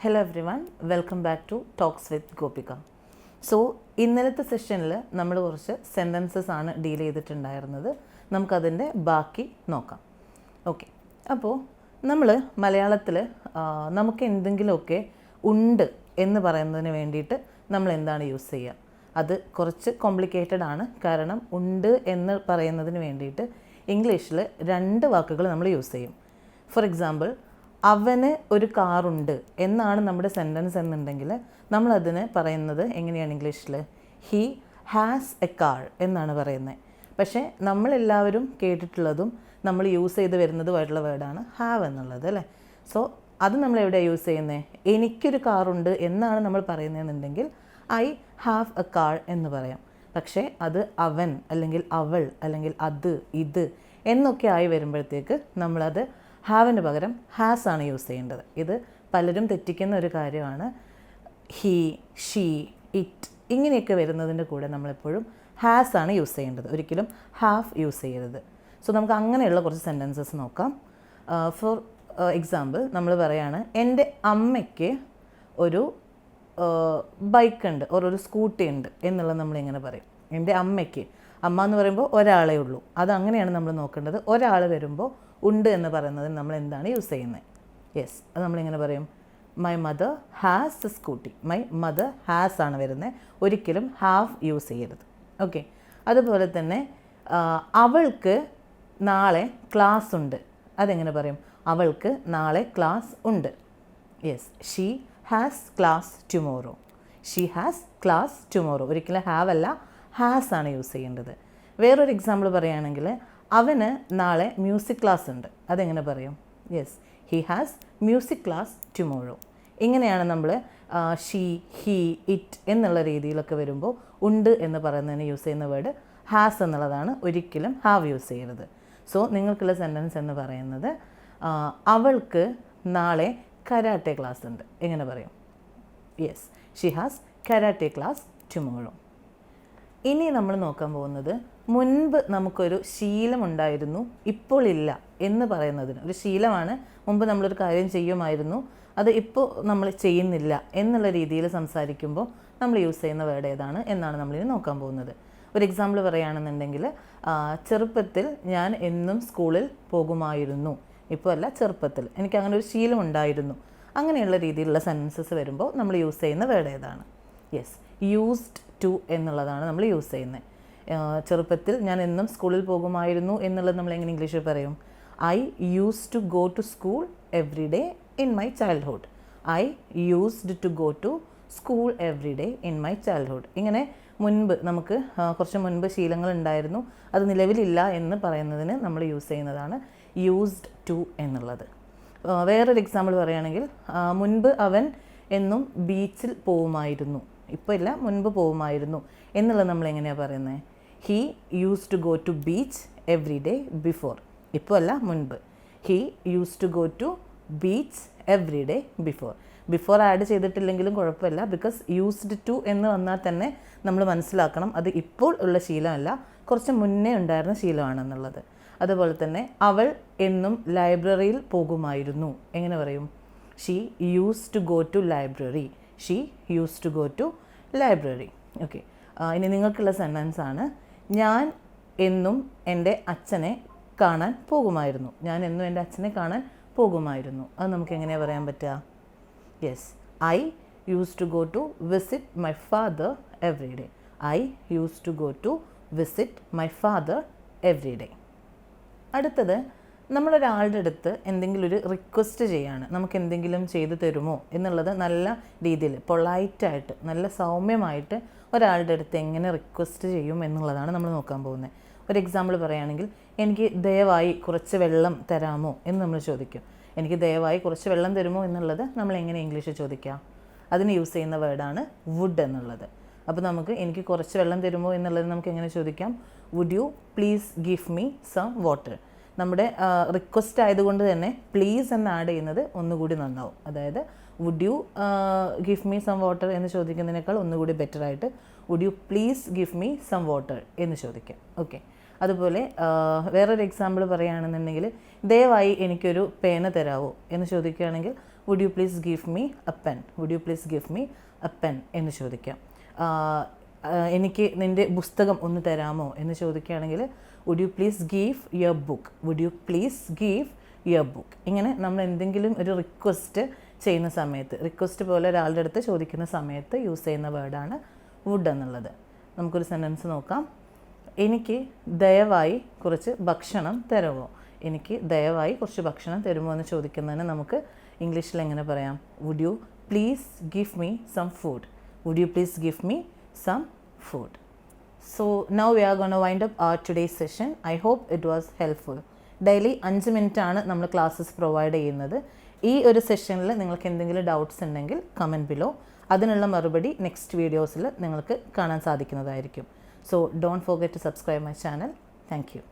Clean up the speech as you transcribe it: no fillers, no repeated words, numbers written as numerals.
Hello everyone, welcome back to talks with Gopika. So ഇന്നലത്തെ സെഷനിൽ നമ്മൾ കുറച്ച് സെൻറ്റൻസസ് ആണ് ഡീൽ ചെയ്തിട്ടുണ്ടായിരുന്നത്. നമുക്കതിൻ്റെ ബാക്കി നോക്കാം. ഓക്കെ, അപ്പോൾ നമ്മൾ മലയാളത്തിൽ നമുക്ക് എന്തെങ്കിലുമൊക്കെ ഉണ്ട് എന്ന് പറയുന്നതിന് വേണ്ടിയിട്ട് നമ്മൾ എന്താണ് യൂസ് ചെയ്യുക? അത് കുറച്ച് കോംപ്ലിക്കേറ്റഡ് ആണ്. കാരണം ഉണ്ട് എന്ന് പറയുന്നതിന് വേണ്ടിയിട്ട് ഇംഗ്ലീഷിൽ 2 വാക്കുകൾ നമ്മൾ യൂസ് ചെയ്യും. ഫോർ എക്സാമ്പിൾ, അവന് ഒരു കാറുണ്ട് എന്നാണ് നമ്മുടെ സെൻറ്റൻസ് എന്നുണ്ടെങ്കിൽ നമ്മളതിന് പറയുന്നത് എങ്ങനെയാണ് ഇംഗ്ലീഷിൽ? ഹീ ഹാസ് എ കാർ എന്നാണ് പറയുന്നത്. പക്ഷേ നമ്മളെല്ലാവരും കേട്ടിട്ടുള്ളതും നമ്മൾ യൂസ് ചെയ്ത് വരുന്നതുമായിട്ടുള്ള വേർഡാണ് ഹാവ് എന്നുള്ളത്, അല്ലേ? സോ അത് നമ്മൾ എവിടെയാണ് യൂസ് ചെയ്യുന്നത്? എനിക്കൊരു കാറുണ്ട് എന്നാണ് നമ്മൾ പറയുന്നതെന്നുണ്ടെങ്കിൽ ഐ ഹാവ് എ കാർ എന്ന് പറയാം. പക്ഷേ അത് അവൻ അല്ലെങ്കിൽ അവൾ അല്ലെങ്കിൽ അത് ഇത് എന്നൊക്കെ ആയി വരുമ്പോഴത്തേക്ക് നമ്മളത് ഹാവിന് പകരം ഹാസ് ആണ് യൂസ് ചെയ്യേണ്ടത്. ഇത് പലരും തെറ്റിക്കുന്ന ഒരു കാര്യമാണ്. ഹീ, ഷീ, ഇറ്റ് ഇങ്ങനെയൊക്കെ വരുന്നതിൻ്റെ കൂടെ നമ്മളെപ്പോഴും ഹാസ് ആണ് യൂസ് ചെയ്യേണ്ടത്, ഒരിക്കലും ഹാവ് യൂസ് ചെയ്യരുത്. സോ നമുക്ക് അങ്ങനെയുള്ള കുറച്ച് സെൻറ്റൻസസ് നോക്കാം. ഫോർ എക്സാമ്പിൾ, നമ്മൾ പറയുകയാണ് എൻ്റെ അമ്മയ്ക്ക് ഒരു ബൈക്ക് ഉണ്ട്, ഒരു സ്കൂട്ടി ഉണ്ട് എന്നുള്ളത് നമ്മളിങ്ങനെ പറയും. എൻ്റെ അമ്മയ്ക്ക്, അമ്മ എന്ന് പറയുമ്പോൾ ഒരാളേ ഉള്ളൂ, അത് അങ്ങനെയാണ് നമ്മൾ നോക്കേണ്ടത്. ഒരാൾ വരുമ്പോൾ ഉണ്ട് എന്ന് പറയുന്നതിന് നമ്മൾ എന്താണ് യൂസ് ചെയ്യുന്നത്? യെസ്, അത് നമ്മളിങ്ങനെ പറയും, my mother has A scooty. My mother has ആണ് വരുന്നത്, ഒരിക്കലും ഹാവ് യൂസ് ചെയ്യരുത്. ഓക്കെ, അതുപോലെ തന്നെ അവൾക്ക് നാളെ ക്ലാസ് ഉണ്ട്, അതെങ്ങനെ പറയും? അവൾക്ക് നാളെ ക്ലാസ് ഉണ്ട്. Yes, she has class tomorrow. She has class tomorrow, ഒരിക്കലും ഹാവ് അല്ല ഹാസ് ആണ് യൂസ് ചെയ്യേണ്ടത്. വേറൊരു എക്സാമ്പിൾ പറയുകയാണെങ്കിൽ, അവന് നാളെ മ്യൂസിക് ക്ലാസ് ഉണ്ട്, അതെങ്ങനെ പറയും? Yes, he has music class tomorrow. ഇങ്ങനെയാണ് നമ്മൾ ഷീ, ഹീ, ഇറ്റ് എന്നുള്ള രീതിയിലൊക്കെ വരുമ്പോൾ ഉണ്ട് എന്ന് പറയുന്നതിന് യൂസ് ചെയ്യുന്ന വേർഡ് ഹാസ് എന്നുള്ളതാണ്, ഒരിക്കലും ഹാവ് യൂസ് ചെയ്യരുത്. സോ നിങ്ങൾക്കുള്ള സെൻറ്റൻസ് എന്ന് പറയുന്നത്, അവൾക്ക് നാളെ കരാട്ടെ ക്ലാസ് ഉണ്ട്, എങ്ങനെ പറയും? Yes, she has karate class tomorrow. ഇനി നമ്മൾ നോക്കാൻ പോകുന്നത്, മുൻപ് നമുക്കൊരു ശീലമുണ്ടായിരുന്നു ഇപ്പോൾ ഇല്ല എന്ന് പറയുന്നതിന്. ഒരു ശീലമാണ്, മുമ്പ് നമ്മളൊരു കാര്യം ചെയ്യുമായിരുന്നു, അത് ഇപ്പോൾ നമ്മൾ ചെയ്യുന്നില്ല എന്നുള്ള രീതിയിൽ സംസാരിക്കുമ്പോൾ നമ്മൾ യൂസ് ചെയ്യുന്ന വേർഡ് ഏതാണ് എന്നാണ് നമ്മളിനി നോക്കാൻ പോകുന്നത്. ഒരു എക്സാമ്പിൾ പറയുകയാണെന്നുണ്ടെങ്കിൽ, ചെറുപ്പത്തിൽ ഞാൻ എന്നും സ്കൂളിൽ പോകുമായിരുന്നു, ഇപ്പോൾ അല്ല ചെറുപ്പത്തിൽ എനിക്ക് അങ്ങനെ ഒരു ശീലം ഉണ്ടായിരുന്നു. അങ്ങനെയുള്ള രീതിയിലുള്ള സെൻറ്റൻസസ് വരുമ്പോൾ നമ്മൾ യൂസ് ചെയ്യുന്ന വേർഡ് ഏതാണ്? യെസ്, യൂസ്ഡ് ടു എന്നുള്ളതാണ് നമ്മൾ യൂസ് ചെയ്യുന്നത്. ചെറുപ്പത്തിൽ ഞാൻ എന്നും സ്കൂളിൽ പോകുമായിരുന്നു എന്നുള്ളത് നമ്മൾ എങ്ങനെ ഇംഗ്ലീഷിൽ പറയും? I use to go to school every day in my childhood. I used to go to school every day in my childhood. ഇങ്ങനെ മുൻപ് നമുക്ക് കുറച്ച് മുൻപ് ശീലങ്ങൾ ഉണ്ടായിരുന്നു, അത് നിലവിലില്ല എന്ന് പറയുന്നതിന് നമ്മൾ യൂസ് ചെയ്യുന്നതാണ് യൂസ്ഡ് ടു എന്നുള്ളത്. വേറൊരു എക്സാമ്പിൾ പറയുകയാണെങ്കിൽ, മുൻപ് അവൻ എന്നും ബീച്ചിൽ പോവുമായിരുന്നു, ഇപ്പോൾ ഇല്ല മുൻപ് പോവുമായിരുന്നു എന്നുള്ളത് നമ്മൾ എങ്ങനെയാണ് പറയുന്നത്? He use to go to beach every day before. ഇപ്പോൾ അല്ല മുൻപ്. He use to go to beach every day before. Before add ചെയ്തിട്ടില്ലെങ്കിലും കുഴപ്പമില്ല, ബിക്കോസ് യൂസ്ഡ് ടു എന്ന് വന്നാൽ തന്നെ നമ്മൾ മനസ്സിലാക്കണം അത് ഇപ്പോൾ ഉള്ള ശീലമല്ല, കുറച്ച് മുന്നേ ഉണ്ടായിരുന്ന ശീലമാണെന്നുള്ളത്. അതുപോലെ തന്നെ അവൾ എന്നും ലൈബ്രറിയിൽ പോകുമായിരുന്നു, എങ്ങനെ പറയും? She use to go to library. She use to go to library. Okay, ഇനി നിങ്ങൾക്കുള്ള സെൻറ്റൻസ് ആണ്, ഞാൻ എന്നും എൻ്റെ അച്ഛനെ കാണാൻ പോകുമായിരുന്നു. ഞാൻ എന്നും എൻ്റെ അച്ഛനെ കാണാൻ പോകുമായിരുന്നു. അത് നമുക്ക് എങ്ങനെയാണ് പറയാൻ പറ്റുക? Yes, I use to go to visit my father every day. I use to go to visit my father every day. അടുത്തത്, നമ്മളൊരാളുടെ അടുത്ത് എന്തെങ്കിലും ഒരു റിക്വസ്റ്റ് ചെയ്യാണ്, നമുക്ക് എന്തെങ്കിലും ചെയ്തു തരുമോ എന്നുള്ളത് നല്ല രീതിയിൽ പൊളൈറ്റായിട്ട് നല്ല സൗമ്യമായിട്ട് ഒരാളുടെ അടുത്ത് എങ്ങനെ റിക്വസ്റ്റ് ചെയ്യും എന്നുള്ളതാണ് നമ്മൾ നോക്കാൻ പോകുന്നത്. ഒരു എക്സാമ്പിൾ പറയുകയാണെങ്കിൽ, എനിക്ക് ദയവായി കുറച്ച് വെള്ളം തരാമോ എന്ന് നമ്മൾ ചോദിക്കും. എനിക്ക് ദയവായി കുറച്ച് വെള്ളം തരുമോ എന്നുള്ളത് നമ്മൾ എങ്ങനെ ഇംഗ്ലീഷിൽ ചോദിക്കാം? അതിന് യൂസ് ചെയ്യുന്ന വേർഡാണ് വുഡ് എന്നുള്ളത്. അപ്പോൾ നമുക്ക് എനിക്ക് കുറച്ച് വെള്ളം തരുമോ എന്നുള്ളത് നമുക്ക് എങ്ങനെ ചോദിക്കാം? Would you please give me some water. നമ്മുടെ റിക്വസ്റ്റ് ആയതുകൊണ്ട് തന്നെ പ്ലീസ് എന്ന് ആഡ് ചെയ്യുന്നത് ഒന്നുകൂടി നന്നാവും. അതായത് would you give me some water എന്ന് ചോദിക്കുന്നതിനേക്കാൾ ഒന്നുകൂടി ബെറ്ററായിട്ട് would you please give me some water എന്ന് ചോദിക്കാം. ഓക്കെ, അതുപോലെ വേറൊരു എക്സാമ്പിൾ പറയുകയാണെന്നുണ്ടെങ്കിൽ ദയവായി എനിക്കൊരു പേന തരാമോ എന്ന് ചോദിക്കുകയാണെങ്കിൽ would you please give me a pen, would you please give me a pen എന്ന് ചോദിക്കാം. എനിക്ക് നിൻ്റെ പുസ്തകം ഒന്ന് തരാമോ എന്ന് ചോദിക്കുകയാണെങ്കിൽ would you please give your book, would you please give your book. ഇങ്ങനെ നമ്മൾ എന്തെങ്കിലും ഒരു റിക്വസ്റ്റ് ചെയ്യുന്ന സമയത്ത്, റിക്വസ്റ്റ് പോലെ ഒരാളുടെ അടുത്ത് ചോദിക്കുന്ന സമയത്ത് യൂസ് ചെയ്യുന്ന വേർഡാണ് വുഡ് എന്നുള്ളത്. നമുക്കൊരു സെൻറ്റൻസ് നോക്കാം. എനിക്ക് ദയവായി കുറച്ച് ഭക്ഷണം തരുമോ, എനിക്ക് ദയവായി കുറച്ച് ഭക്ഷണം തരുമോ എന്ന് ചോദിക്കുന്നതിന് നമുക്ക് ഇംഗ്ലീഷിൽ എങ്ങനെ പറയാം? Would you please give me some food, would you please give me some food. So now we are going to wind up our today's session. I hope it was helpful. Daily 5 minute ആണ് നമ്മൾ classes provide ചെയ്യുന്നത്. ഈ ഒരു സെഷനിൽ നിങ്ങൾക്ക് എന്തെങ്കിലും doubts ഉണ്ടെങ്കിൽ comment below, അതിനുള്ള മറുപടി നെക്സ്റ്റ് വീഡിയോസിൽ നിങ്ങൾക്ക് കാണാൻ സാധിക്കുന്നതായിരിക്കും. So don't forget to subscribe my channel. Thank U.